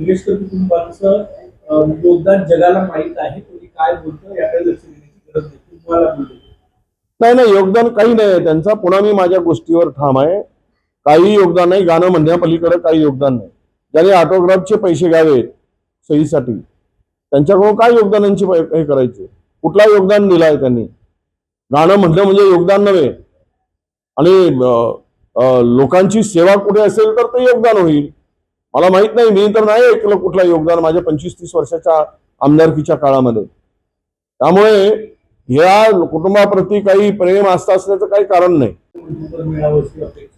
निलेशकर कुटुंबांचं योगदान जगाला माहीत आहे, तुम्ही काय बोलतो याकडे लक्ष देण्याची गरज नाही, तुम्हाला बोलतो. नाही नाही, योगदान काही नाही त्यांचा. पुन्हा मी माझ्या गोष्टीवर ठाम आहे. काही योगदान नाही, गाणं म्हणण्यापलीकडे काही योगदान नाही. ज्याने ऑटोग्राफचे पैसे घ्यावे सहीसाठी त्यांच्याकडून काय योगदानांची हे करायचे? कुठला योगदान दिलाय त्यांनी? गाणं म्हटलं म्हणजे योगदान नव्हे. आणि लोकांची सेवा कुठे असेल तर ते योगदान होईल. मला माहित नाही, मी तर नाही ऐकलं कुठलं योगदान माझ्या 25-30 वर्षाच्या आमदारकीच्या काळामध्ये. त्यामुळे या कुटुंबाप्रती काही प्रेम आस्था असण्याचं काही कारण नाही.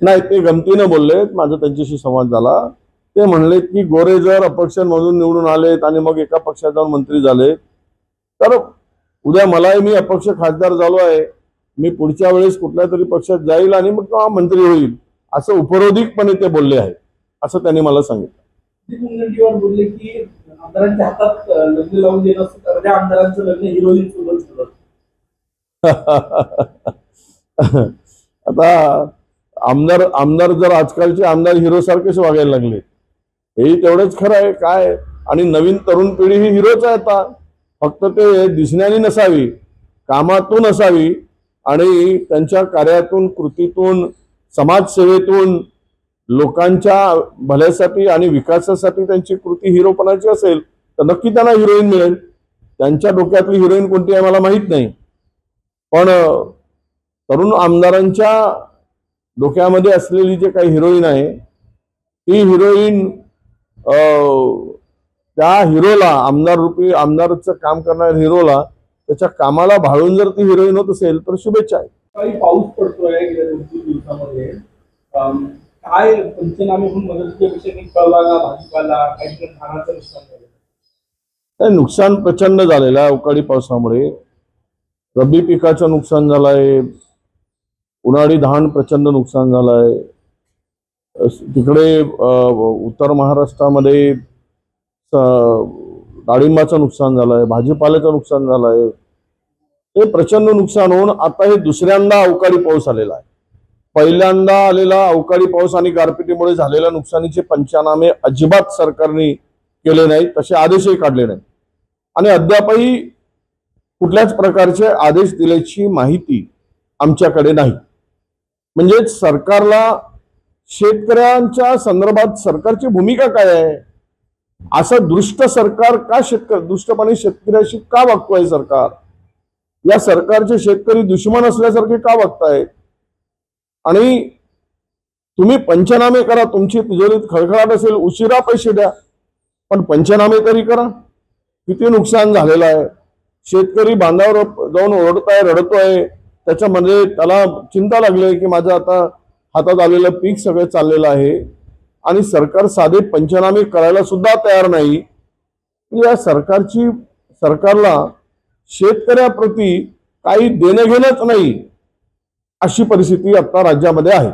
नाही, ते गमतीनं बोलले. माझा त्यांच्याशी संवाद झाला. ते म्हणले की गोरे जर अपक्षांमधून निवडून आलेत आणि मग एका पक्षात जाऊन मंत्री झाले तर उद्या मलाही, मी अपक्ष खासदार झालो आहे, मी पुढच्या वेळेस कुठल्या तरी पक्षात जाईल आणि मग मंत्री होईल, असं उपरोधिकपणे ते बोलले आहेत, असं त्यांनी मला सांगितलं. बोलले की आमदारांच्या हातात लग्न लावून देणं असतं, त्या आमदारांचं लग्न हिरोईन सोबत झालं. आता आमदार जर आजकालचे आमदार हिरो सारखेच वागायला लागले, हेही तेवढंच खरं आहे. काय आणि नवीन तरुण पिढी ही हिरोच आहे आता. फक्त ते दिसण्याने नसावी, कामातून असावी आणि त्यांच्या कार्यातून, कृतीतून, समाजसेवेतून, लोकांच्या भल्यासाठी आणि विकासासाठी त्यांची कृती हिरोपणाची असेल तर नक्की त्यांना हिरोईन मिळेल. त्यांच्या डोक्यातली हिरोईन कोणती आहे मला माहित नाही, पण तरुण आमदारांच्या डोक्यामध्ये असलेली जे काही हिरोईन आहे ती हिरोईन त्या हिरोला, आमदारचं काम करणाऱ्या हिरोला, त्याच्या कामाला भाळून जर ती हिरोईन होत असेल तर शुभेच्छा आहे. काही पाऊस पडतोय गेल्या 2-3 दिवसामध्ये, काय पंचनामे होऊन मदतीच्या विषयी कळवाला, भाजीपाला, काही धानाचं नुकसान झालं? नुकसान प्रचंड झालेलं आहे अवकाळी पावसामुळे. रब्बी पिकाचं नुकसान झालंय, उन्हाळी धान प्रचंड नुकसान झालंय. तिकडे उत्तर महाराष्ट्रामध्ये डाळिंबाचं नुकसान झालंय, भाजीपाल्याचं नुकसान झालंय. हे प्रचंड नुकसान होऊन आता हे दुसऱ्यांदा अवकाळी पाऊस आलेला आहे. पहिल्यांदा आलेला अवकाळी पाऊस आणि गारपिटीमुळे झालेल्या नुकसानीचे पंचनामे अजिबात सरकारने केले नाही, तसे आदेशही काढले नाही आणि अद्यापही कुठल्याच प्रकारचे आदेश दिल्याची माहिती आमच्याकडे नाही. म्हणजे सरकारला शेतकऱ्यांच्या संदर्भात सरकारची भूमिका काय आहे? असं दृष्ट सरकार का दुष्टपणे शेतकऱ्याशी का वागतोय सरकार? या सरकारचे शेतकरी दुश्मन असल्यासारखे का वागतायत? आणि तुम्ही पंचनामे करा, तुमची तिजोरीत खळखळाट असेल, उशिरा पैसे द्या, पण पंचनामे तरी करा. किती नुकसान झालेलं आहे, शेतकरी बांधावर जाऊन ओरडताय, रडतोय. त्याच्यामध्ये त्याला चिंता लागली की माझं आता हातात आलेलं पीक सगळं चाललेलं आहे आणि सरकार साधे पंचनामे करायला सुद्धा तयार नाही. या सरकारला शेतकऱ्याप्रती काही देणं घेणंच नाही, अशी परिस्थिती आता राज्यामध्ये आहे.